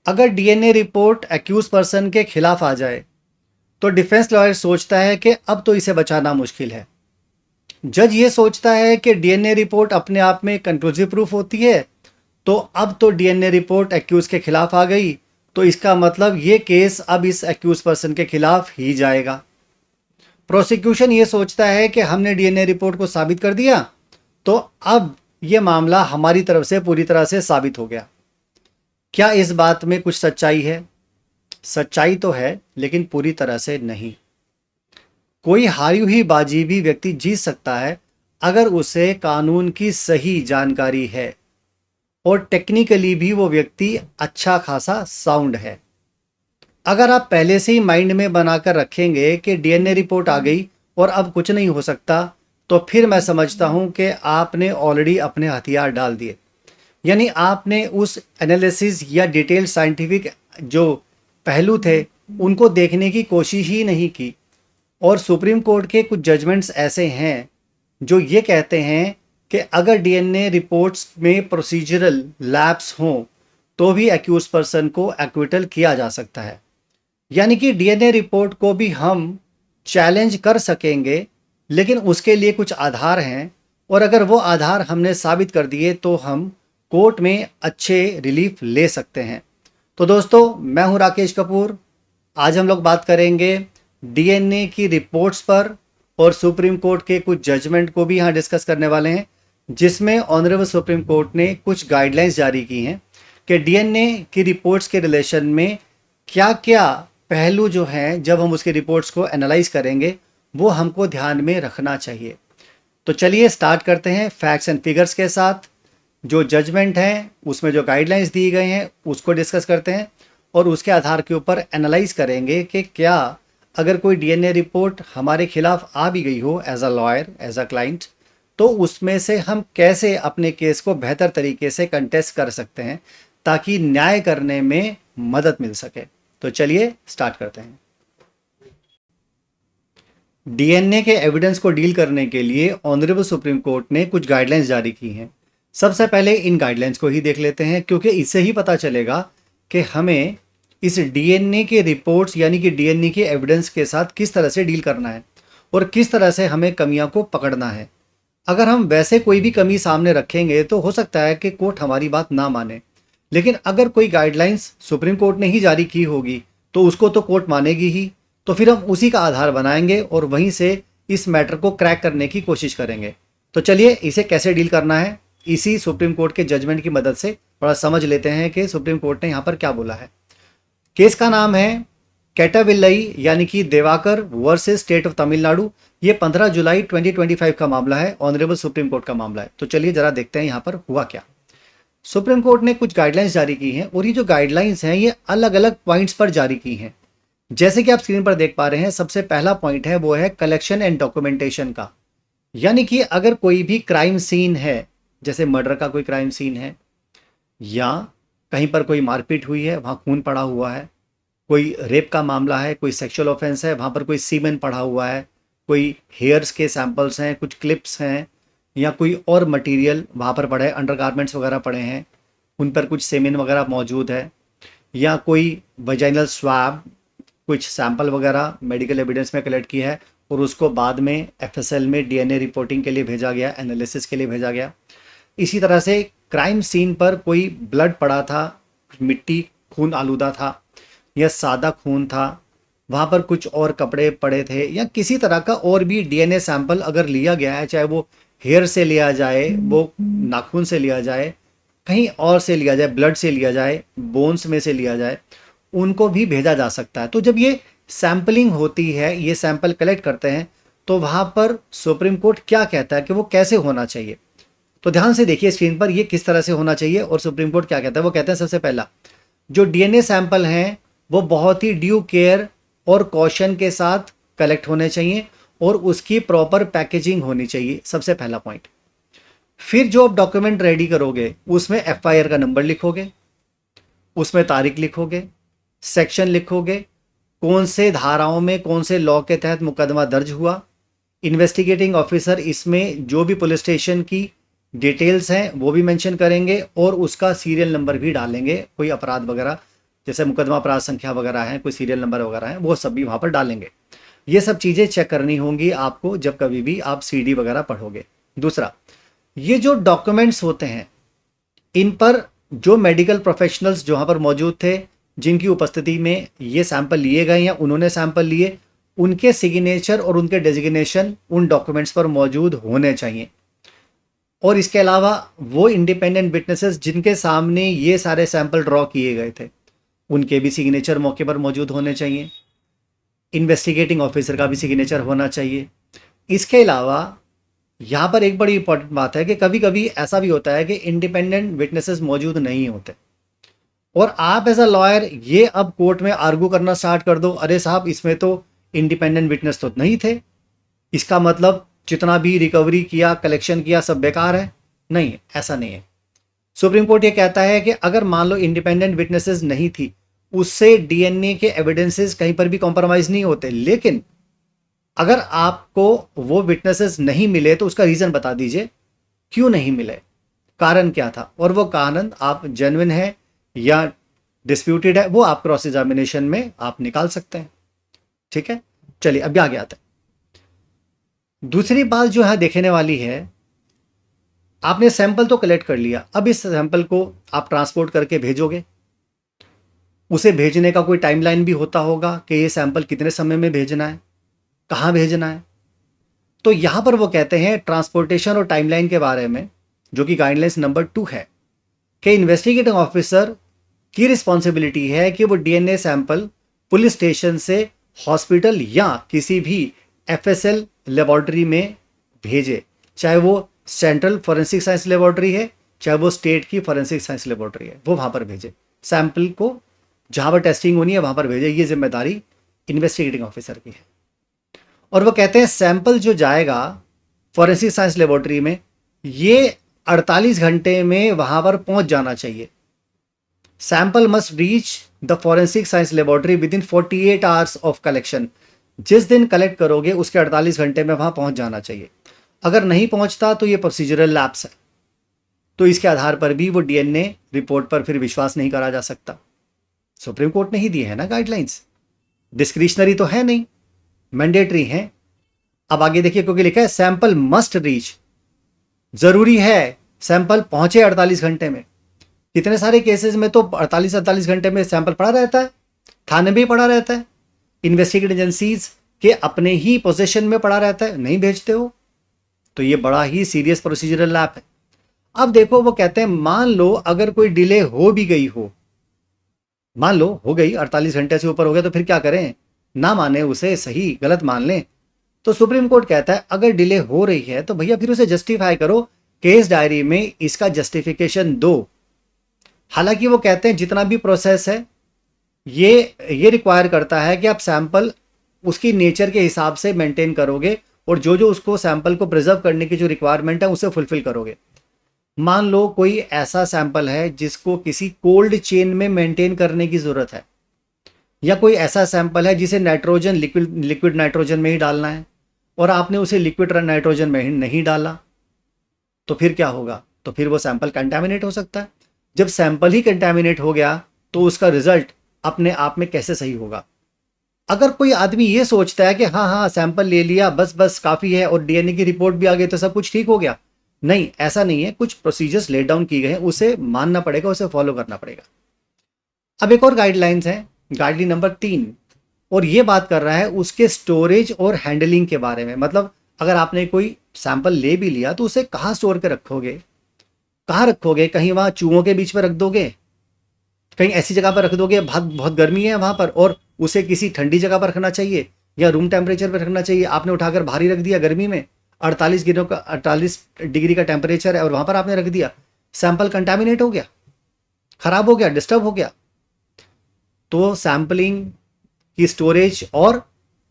अगर DNA report accused person के खिलाफ आ जाए तो डिफेंस लॉयर सोचता है कि अब तो इसे बचाना मुश्किल है। जज ये सोचता है कि डीएनए रिपोर्ट अपने आप में कंक्लूसिव प्रूफ होती है, तो अब तो डीएनए रिपोर्ट एक्यूज के खिलाफ आ गई, तो इसका मतलब ये केस अब इस एक्यूज पर्सन के खिलाफ ही जाएगा। प्रोसिक्यूशन ये सोचता है कि हमने डीएनए रिपोर्ट को साबित कर दिया, तो अब ये मामला हमारी तरफ से पूरी तरह से साबित हो गया। क्या इस बात में कुछ सच्चाई है? सच्चाई तो है, लेकिन पूरी तरह से नहीं। कोई हारी हुई बाजी भी व्यक्ति जीत सकता है अगर उसे कानून की सही जानकारी है और टेक्निकली भी वो व्यक्ति अच्छा खासा साउंड है। अगर आप पहले से ही माइंड में बनाकर रखेंगे कि डीएनए रिपोर्ट आ गई और अब कुछ नहीं हो सकता, तो फिर मैं समझता हूं कि आपने ऑलरेडी अपने हथियार डाल दिए। यानी आपने उस एनालिसिस या डिटेल साइंटिफिक जो पहलू थे उनको देखने की कोशिश ही नहीं की। और सुप्रीम कोर्ट के कुछ जजमेंट्स ऐसे हैं जो ये कहते हैं कि अगर डीएनए रिपोर्ट्स में प्रोसीजरल लैप्स हों तो भी एक्यूज पर्सन को एक्विटल किया जा सकता है। यानी कि डीएनए रिपोर्ट को भी हम चैलेंज कर सकेंगे, लेकिन उसके लिए कुछ आधार हैं, और अगर वो आधार हमने साबित कर दिए तो हम कोर्ट में अच्छे रिलीफ ले सकते हैं। तो दोस्तों, मैं हूं राकेश कपूर। आज हम लोग बात करेंगे डीएनए की रिपोर्ट्स पर और सुप्रीम कोर्ट के कुछ जजमेंट को भी यहाँ डिस्कस करने वाले हैं, जिसमें ऑनरेबल सुप्रीम कोर्ट ने कुछ गाइडलाइंस जारी की हैं कि डीएनए की रिपोर्ट्स के रिलेशन में क्या क्या पहलू जो हैं जब हम उसकी रिपोर्ट्स को एनालाइज करेंगे वो हमको ध्यान में रखना चाहिए। तो चलिए स्टार्ट करते हैं फैक्ट्स एंड फिगर्स के साथ। जो जजमेंट है उसमें जो गाइडलाइंस दी गई हैं उसको डिस्कस करते हैं और उसके आधार के ऊपर एनालाइज करेंगे कि क्या अगर कोई डीएनए रिपोर्ट हमारे खिलाफ आ भी गई हो as a lawyer, as a client, तो उसमें से हम कैसे अपने केस को बेहतर तरीके से कंटेस्ट कर सकते हैं ताकि न्याय करने में मदद मिल सके। तो चलिए स्टार्ट करते हैं। डीएनए के एविडेंस को डील करने के लिए ऑनरेबल सुप्रीम कोर्ट ने कुछ गाइडलाइंस जारी की हैं। सबसे पहले इन गाइडलाइंस को ही देख लेते हैं, क्योंकि इससे ही पता चलेगा कि हमें इस डीएनए के रिपोर्ट्स यानी कि डीएनए के एविडेंस के साथ किस तरह से डील करना है और किस तरह से हमें कमियां को पकड़ना है। अगर हम वैसे कोई भी कमी सामने रखेंगे तो हो सकता है कि कोर्ट हमारी बात ना माने, लेकिन अगर कोई गाइडलाइंस सुप्रीम कोर्ट ने ही जारी की होगी तो उसको तो कोर्ट मानेगी ही। तो फिर हम उसी का आधार बनाएंगे और वहीं से इस मैटर को क्रैक करने की कोशिश करेंगे। तो चलिए इसे कैसे डील करना है इसी सुप्रीम कोर्ट के जजमेंट की मदद से थोड़ा समझ लेते हैं कि सुप्रीम कोर्ट ने यहाँ पर क्या बोला है। केस का नाम है कैटाविल्लई यानी कि देवाकर वर्सेस स्टेट ऑफ तमिलनाडु। ये 15 जुलाई 2025 का मामला है, ऑनरेबल सुप्रीम कोर्ट का मामला है। तो चलिए जरा देखते हैं यहाँ पर हुआ क्या। सुप्रीम कोर्ट ने कुछ गाइडलाइंस जारी की हैं और ये जो गाइडलाइंस हैं ये अलग अलग पॉइंट्स पर जारी की हैं। जैसे कि आप स्क्रीन पर देख पा रहे हैं, सबसे पहला पॉइंट है वो है कलेक्शन एंड डॉक्यूमेंटेशन का। यानी कि अगर कोई भी क्राइम सीन है, जैसे मर्डर का कोई क्राइम सीन है या कहीं पर कोई मारपीट हुई है, वहाँ खून पड़ा हुआ है, कोई रेप का मामला है, कोई सेक्सुअल ऑफेंस है, वहाँ पर कोई सीमेन पड़ा हुआ है, कोई हेयर्स के सैंपल्स हैं, कुछ क्लिप्स हैं, या कोई और मटेरियल वहाँ पर पड़े, अंडरगारमेंट्स वगैरह पड़े हैं, उन पर कुछ सेमेन वगैरह मौजूद है, या कोई वजाइनल स्वैब कुछ सैंपल वगैरह मेडिकल एविडेंस में कलेक्ट किया है और उसको बाद में एफएसएल में डीएनए रिपोर्टिंग के लिए भेजा गया, एनालिसिस के लिए भेजा गया। इसी तरह से क्राइम सीन पर कोई ब्लड पड़ा था, मिट्टी खून आलूदा था या सादा खून था, वहाँ पर कुछ और कपड़े पड़े थे, या किसी तरह का और भी डीएनए सैंपल अगर लिया गया है, चाहे वो हेयर से लिया जाए, वो नाखून से लिया जाए, कहीं और से लिया जाए, ब्लड से लिया जाए, बोन्स में से लिया जाए, उनको भी भेजा जा सकता है। तो जब ये सैंपलिंग होती है, ये सैंपल कलेक्ट करते हैं, तो वहाँ पर सुप्रीम कोर्ट क्या कहता है कि वो कैसे होना चाहिए। तो ध्यान से देखिए स्क्रीन पर ये किस तरह से होना चाहिए और सुप्रीम कोर्ट क्या कहता है। वो कहते हैं सबसे पहला, जो डीएनए सैंपल हैं वो बहुत ही ड्यू केयर और कॉशन के साथ कलेक्ट होने चाहिए और उसकी प्रॉपर पैकेजिंग होनी चाहिए, सबसे पहला पॉइंट। फिर जो आप डॉक्यूमेंट रेडी करोगे उसमें एफआईआर का नंबर लिखोगे, उसमें तारीख लिखोगे, सेक्शन लिखोगे, कौन से धाराओं में कौन से लॉ के तहत मुकदमा दर्ज हुआ, इन्वेस्टिगेटिंग ऑफिसर इसमें जो भी पुलिस स्टेशन की डिटेल्स हैं वो भी मेंशन करेंगे और उसका सीरियल नंबर भी डालेंगे, कोई अपराध वगैरह जैसे मुकदमा अपराध संख्या वगैरह है, कोई सीरियल नंबर वगैरह है, वो सब भी वहाँ पर डालेंगे। ये सब चीज़ें चेक करनी होंगी आपको जब कभी भी आप सीडी वगैरह पढ़ोगे। दूसरा, ये जो डॉक्यूमेंट्स होते हैं, इन पर जो मेडिकल प्रोफेशनल्स जो वहाँ पर मौजूद थे, जिनकी उपस्थिति में ये सैंपल लिए गए या उन्होंने सैंपल लिए, उनके सिग्नेचर और उनके डेजिग्नेशन उन डॉक्यूमेंट्स पर मौजूद होने चाहिए। और इसके अलावा वो इंडिपेंडेंट विटनेसेस जिनके सामने ये सारे सैंपल ड्रॉ किए गए थे, उनके भी सिग्नेचर मौके पर मौजूद होने चाहिए। इन्वेस्टिगेटिंग ऑफिसर का भी सिग्नेचर होना चाहिए। इसके अलावा यहाँ पर एक बड़ी इंपॉर्टेंट बात है कि कभी कभी ऐसा भी होता है कि इंडिपेंडेंट विटनेसेस मौजूद नहीं होते, और आप एज अ लॉयर ये अब कोर्ट में आर्गू करना स्टार्ट कर दो, अरे साहब इसमें तो इंडिपेंडेंट विटनेस तो नहीं थे, इसका मतलब जितना भी रिकवरी किया, कलेक्शन किया, सब बेकार है। नहीं, ऐसा नहीं है। सुप्रीम कोर्ट ये कहता है कि अगर मान लो इंडिपेंडेंट विटनेसेस नहीं थी, उससे डीएनए के एविडेंसेस कहीं पर भी कॉम्प्रोमाइज नहीं होते, लेकिन अगर आपको वो विटनेसेस नहीं मिले तो उसका रीजन बता दीजिए, क्यों नहीं मिले, कारण क्या था, और वो कारण आप जेन्युइन है या डिस्प्यूटेड है, वो आप क्रॉस एग्जामिनेशन में आप निकाल सकते हैं। ठीक है, चलिए अब आगे आते हैं। दूसरी बात जो यहां देखने वाली है, आपने सैंपल तो कलेक्ट कर लिया, अब इस सैंपल को आप ट्रांसपोर्ट करके भेजोगे। उसे भेजने का कोई टाइमलाइन भी होता होगा कि ये सैंपल कितने समय में भेजना है, कहाँ भेजना है। तो यहां पर वो कहते हैं ट्रांसपोर्टेशन और टाइमलाइन के बारे में, जो कि गाइडलाइंस नंबर 2 है, कि इन्वेस्टिगेटिंग ऑफिसर की रिस्पॉन्सिबिलिटी है कि वो डीएनए सैंपल पुलिस स्टेशन से हॉस्पिटल या किसी भी एफएसएल लेबोरेटरी में भेजे, चाहे वो सेंट्रल फॉरेंसिक साइंस लेबोरेटरी है, चाहे वो स्टेट की फॉरेंसिक साइंस लेबोरेटरी है, वो वहां पर भेजे सैंपल को, जहां पर टेस्टिंग होनी है वहां पर भेजे। ये जिम्मेदारी इन्वेस्टिगेटिंग ऑफिसर की है। और वो कहते हैं सैंपल जो जाएगा फॉरेंसिक साइंस लेबोरेटरी में, ये 48 घंटे में वहां पर पहुंच जाना चाहिए। Sample must reach the forensic science laboratory with in 48 hours of collection. जिस दिन कलेक्ट करोगे उसके 48 घंटे में वहां पहुंच जाना चाहिए। अगर नहीं पहुंचता तो ये प्रोसीजरल लैप्स है, तो इसके आधार पर भी वो डीएनए रिपोर्ट पर फिर विश्वास नहीं करा जा सकता। सुप्रीम कोर्ट ने ही दिए है ना गाइडलाइंस, डिस्क्रिशनरी तो है नहीं, मैंडेटरी है। अब आगे देखिए, क्योंकि लिखा है सैंपल मस्ट रीच, जरूरी है सैंपल पहुंचे 48 घंटे में। कितने सारे केसेस में तो 48 घंटे में सैंपल पड़ा रहता है, थाने में भी पड़ा रहता है, इन्वेस्टिगेटिव एजेंसीज के अपने ही पोजीशन में पड़ा रहता है, नहीं भेजते हो। तो ये बड़ा ही सीरियस प्रोसीजरल लैप है। अब देखो वो कहते हैं मान लो अगर कोई डिले हो भी गई हो, मान लो हो गई 48 घंटे से ऊपर हो गया, तो फिर क्या करें, ना माने उसे, सही गलत मान लें। तो सुप्रीम कोर्ट कहता है अगर डिले हो रही है तो भैया फिर उसे जस्टिफाई करो, केस डायरी में इसका जस्टिफिकेशन दो। हालांकि वो कहते हैं जितना भी प्रोसेस है ये रिक्वायर करता है कि आप सैंपल उसकी नेचर के हिसाब से मेंटेन करोगे, और जो जो उसको सैंपल को प्रिजर्व करने की जो रिक्वायरमेंट है उसे फुलफिल करोगे। मान लो कोई ऐसा सैंपल है जिसको किसी कोल्ड चेन में मेंटेन करने की जरूरत है, या कोई ऐसा सैंपल है जिसे नाइट्रोजन लिक्विड नाइट्रोजन में ही डालना है, और आपने उसे लिक्विड नाइट्रोजन में नहीं डाला, तो फिर क्या होगा, तो फिर वो सैंपल कंटामिनेट हो सकता है। जब सैंपल ही कंटामिनेट हो गया तो उसका रिजल्ट अपने आप में कैसे सही होगा। अगर कोई आदमी ये सोचता है कि हाँ हाँ सैंपल ले लिया बस बस काफ़ी है और डीएनए की रिपोर्ट भी आ गई तो सब कुछ ठीक हो गया, नहीं, ऐसा नहीं है। कुछ प्रोसीजर्स लेट डाउन किए गए हैं, उसे मानना पड़ेगा, उसे फॉलो करना पड़ेगा। अब एक और गाइडलाइंस है, गाइडलाइन नंबर 3, और ये बात कर रहा है उसके स्टोरेज और हैंडलिंग के बारे में। मतलब अगर आपने कोई सैंपल ले भी लिया तो उसे कहाँ स्टोर कर रखोगे, कहाँ रखोगे, कहीं वहाँ चूहों के बीच में रख दोगे, कहीं ऐसी जगह पर रख दोगे बहुत बहुत गर्मी है वहां पर, और उसे किसी ठंडी जगह पर रखना चाहिए या रूम टेम्परेचर पर रखना चाहिए। आपने उठाकर बाहर ही रख दिया गर्मी में, 48 डिग्री का टेम्परेचर है और वहां पर आपने रख दिया, सैंपल कंटामिनेट हो गया, खराब हो गया, डिस्टर्ब हो गया। तो सैंपलिंग की स्टोरेज और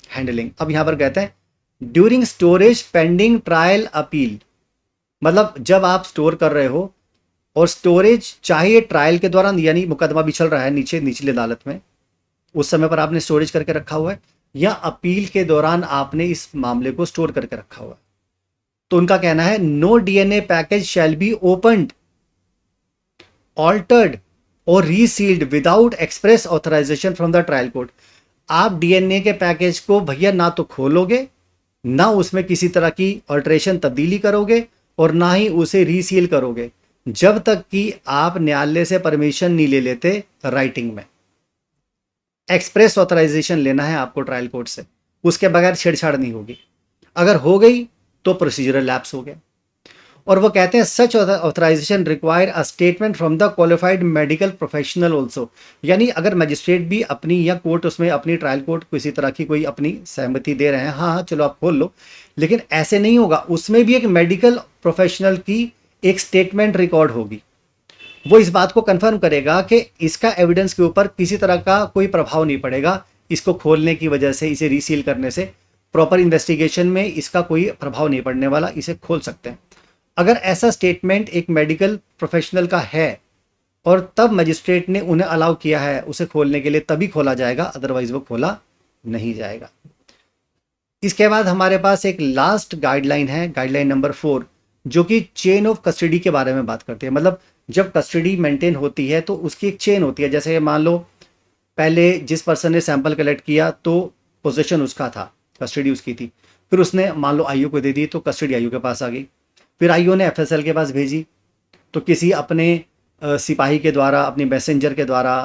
हैंडलिंग। अब यहां पर कहते हैं during storage pending trial appeal, मतलब जब आप स्टोर कर रहे हो और स्टोरेज चाहे ट्रायल के दौरान, यानी मुकदमा भी चल रहा है नीचे निचली अदालत में, उस समय पर आपने स्टोरेज करके रखा हुआ है, या अपील के दौरान आपने इस मामले को स्टोर करके रखा हुआ है, तो उनका कहना है no DNA package shall be opened, altered और resealed without express authorization from the trial court. आप डीएनए के पैकेज को भैया ना तो खोलोगे, ना उसमें किसी तरह की अल्टरेशन तब्दीली करोगे, और ना ही उसे रीसील करोगे, जब तक कि आप न्यायालय से परमिशन नहीं ले लेते राइटिंग में। एक्सप्रेस ऑथराइजेशन लेना है आपको ट्रायल कोर्ट से, उसके बगैर छेड़छाड़ नहीं होगी। अगर हो गई तो प्रोसीजरल लैप्स हो गया। और वो कहते हैं such authorization require a statement from the qualified medical professional also. यानी अगर मजिस्ट्रेट भी अपनी, या कोर्ट उसमें अपनी ट्रायल कोर्ट किसी तरह की कोई अपनी सहमति दे रहे हैं, हाँ हाँ चलो आप खोल लो, लेकिन ऐसे नहीं होगा, उसमें भी एक मेडिकल प्रोफेशनल की एक स्टेटमेंट रिकॉर्ड होगी। वो इस बात को कंफर्म करेगा कि इसका एविडेंस के ऊपर किसी तरह का कोई प्रभाव नहीं पड़ेगा, इसको खोलने की वजह से, इसे रीसील करने से प्रॉपर इन्वेस्टिगेशन में इसका कोई प्रभाव नहीं पड़ने वाला, इसे खोल सकते हैं। अगर ऐसा स्टेटमेंट एक मेडिकल प्रोफेशनल का है और तब मजिस्ट्रेट ने उन्हें अलाउ किया है उसे खोलने के लिए, तभी खोला जाएगा, अदरवाइज वो खोला नहीं जाएगा। इसके बाद हमारे पास एक लास्ट गाइडलाइन है, गाइडलाइन नंबर 4, जो कि चेन ऑफ कस्टडी के बारे में बात करती है। मतलब जब कस्टडी मेंटेन होती है तो उसकी एक चेन होती है। जैसे मान लो पहले जिस पर्सन ने सैंपल कलेक्ट किया तो पोजीशन उसका था, कस्टडी उसकी थी, फिर उसने मान लो आईओ को दे दी तो कस्टडी आईओ के पास आ गई, फिर आईओ ने एफएसएल के पास भेजी, तो किसी अपने सिपाही के द्वारा, अपनी मैसेंजर के द्वारा,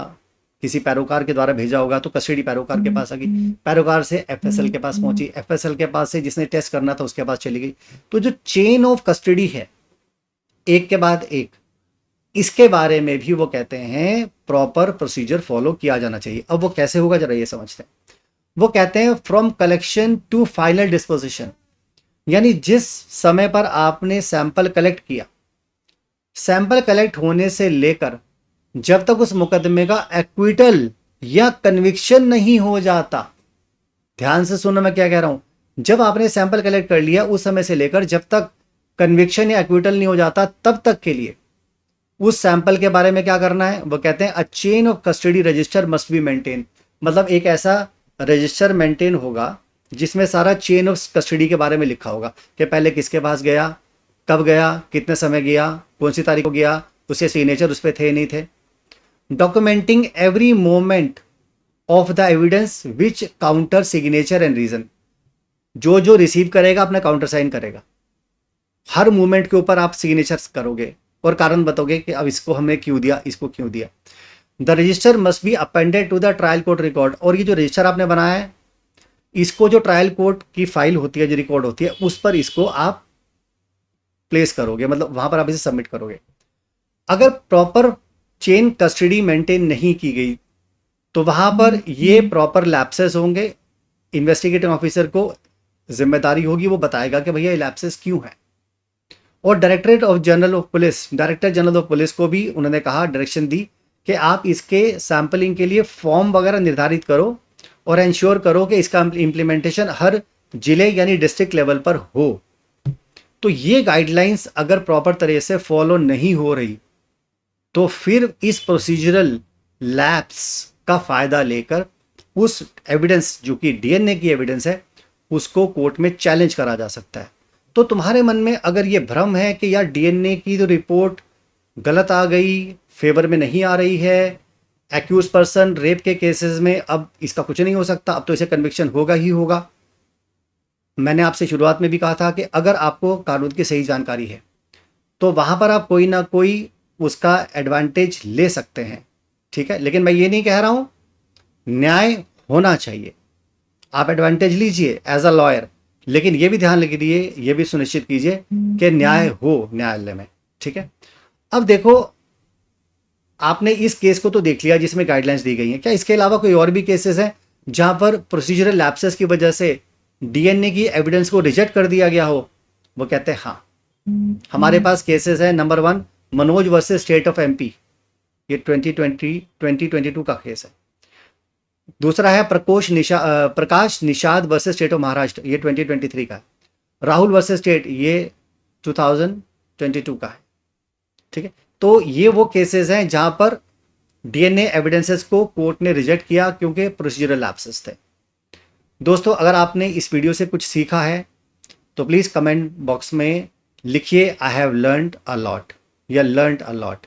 किसी पैरोकार के द्वारा भेजा होगा तो कस्टडी पैरोकार के पास आ गई, पैरोकार से एफएसएल के पास पहुंची, एफएसएल के पास से जिसने टेस्ट करना था उसके पास चली गई। तो जो चेन ऑफ कस्टडी है एक के बाद एक, इसके बारे में भी वो कहते हैं प्रॉपर प्रोसीजर फॉलो किया जाना चाहिए। अब वो कैसे होगा जरा ये समझते हैं। वो कहते हैं from collection to final disposition, यानी जिस समय पर आपने सैंपल कलेक्ट किया, सैंपल कलेक्ट होने से लेकर जब तक उस मुकदमे का एक्विटल या कन्विक्शन नहीं हो जाता, ध्यान से सुनो मैं क्या कह रहा हूं, जब आपने सैंपल कलेक्ट कर लिया उस समय से लेकर जब तक कन्विक्शन या एक्विटल नहीं हो जाता, तब तक के लिए उस सैंपल के बारे में क्या करना है। वो कहते हैं a chain of custody register must be maintain. मतलब एक ऐसा रजिस्टर मेंटेन होगा जिसमें सारा चेन ऑफ कस्टडी के बारे में लिखा होगा कि पहले किसके पास गया, कब गया, कितने समय गया, कौन सी तारीख को गया, उसके सिग्नेचर उस पर थे नहीं थे। Documenting every moment of the evidence which counter signature and reason. जो जो रिसीव करेगा अपना काउंटर साइन करेगा, हर मूवमेंट के ऊपर आप सिग्नेचर्स करोगे और कारण बताओगे कि अब इसको हमने क्यों दिया, इसको क्यों दिया। The register must be appended to the trial court record. और ये जो रजिस्टर आपने बनाया है, इसको जो ट्रायल कोर्ट की फाइल होती है, जो रिकॉर्ड होती है, उस पर इसको आप प्लेस करोगे, मतलब वहां पर आप इसे सबमिट करोगे। अगर प्रॉपर चेन कस्टडी मेंटेन नहीं की गई तो वहां पर ये प्रॉपर लैप्सेस होंगे। इन्वेस्टिगेटिंग ऑफिसर को जिम्मेदारी होगी, वो बताएगा कि भैया ये लैप्सेस क्यों है। और directorate of general of police, director general of police को भी उन्होंने कहा, डायरेक्शन दी कि आप इसके सैंपलिंग के लिए फॉर्म वगैरह निर्धारित करो और इंश्योर करो कि इसका इम्प्लीमेंटेशन हर जिले यानी डिस्ट्रिक्ट लेवल पर हो। तो ये गाइडलाइंस अगर प्रॉपर तरीके से फॉलो नहीं हो रही तो फिर इस प्रोसीजरल लैप्स का फायदा लेकर उस एविडेंस जो कि डीएनए की एविडेंस है उसको कोर्ट में चैलेंज करा जा सकता है। तो तुम्हारे मन में अगर ये भ्रम है कि यार डीएनए की तो रिपोर्ट गलत आ गई, फेवर में नहीं आ रही है, एक्यूज पर्सन रेप के केसेस में अब इसका कुछ नहीं हो सकता, अब तो इसे कन्विक्शन होगा ही होगा। मैंने आपसे शुरुआत में भी कहा था कि अगर आपको कानून की सही जानकारी है तो वहां पर आप कोई ना कोई उसका एडवांटेज ले सकते हैं, ठीक है। लेकिन मैं ये नहीं कह रहा हूं, न्याय होना चाहिए, आप एडवांटेज लीजिए एज अ लॉयर, लेकिन ये भी ध्यान रखिए, ये भी सुनिश्चित कीजिए कि न्याय हो न्यायालय में, ठीक है। अब देखो, आपने इस केस को तो देख लिया जिसमें गाइडलाइंस दी गई हैं, क्या इसके अलावा कोई और भी केसेस हैं जहां पर प्रोसीजरल लैप्सेस की वजह से डीएनए की एविडेंस को रिजेक्ट कर दिया गया हो? वो कहते हैं हाँ, हमारे पास केसेस है। Number 1 Manoj versus state of MP, ये 2022 का केस है। दूसरा है Prakash Nishad versus state of Maharashtra, ये 2023 का है। राहुल वर्सेस स्टेट, ये 2022 का है, ठीक है। तो ये वो केसेस हैं जहां पर डीएनए एविडेंसेस को कोर्ट ने रिजेक्ट किया क्योंकि प्रोसीजरल लैप्सेस थे। दोस्तों, अगर आपने इस वीडियो से कुछ सीखा है तो प्लीज कमेंट बॉक्स में लिखिए I have learned a lot या लर्नड अ लॉट।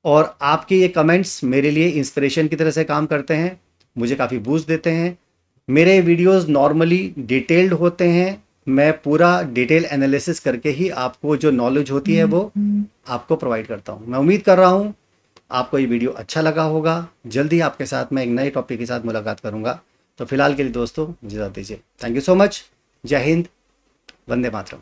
और आपके ये कमेंट्स मेरे लिए इंस्पिरेशन की तरह से काम करते हैं, मुझे काफ़ी बूस्ट देते हैं। मेरे वीडियोस नॉर्मली डिटेल्ड होते हैं, मैं पूरा डिटेल एनालिसिस करके ही आपको जो नॉलेज होती है वो आपको प्रोवाइड करता हूँ। मैं उम्मीद कर रहा हूँ आपको ये वीडियो अच्छा लगा होगा। जल्दी आपके साथ मैं एक नए टॉपिक के साथ मुलाकात करूँगा। तो फिलहाल के लिए दोस्तों इजाज़त दीजिए। Thank you so much. जय हिंद। वंदे मातरम।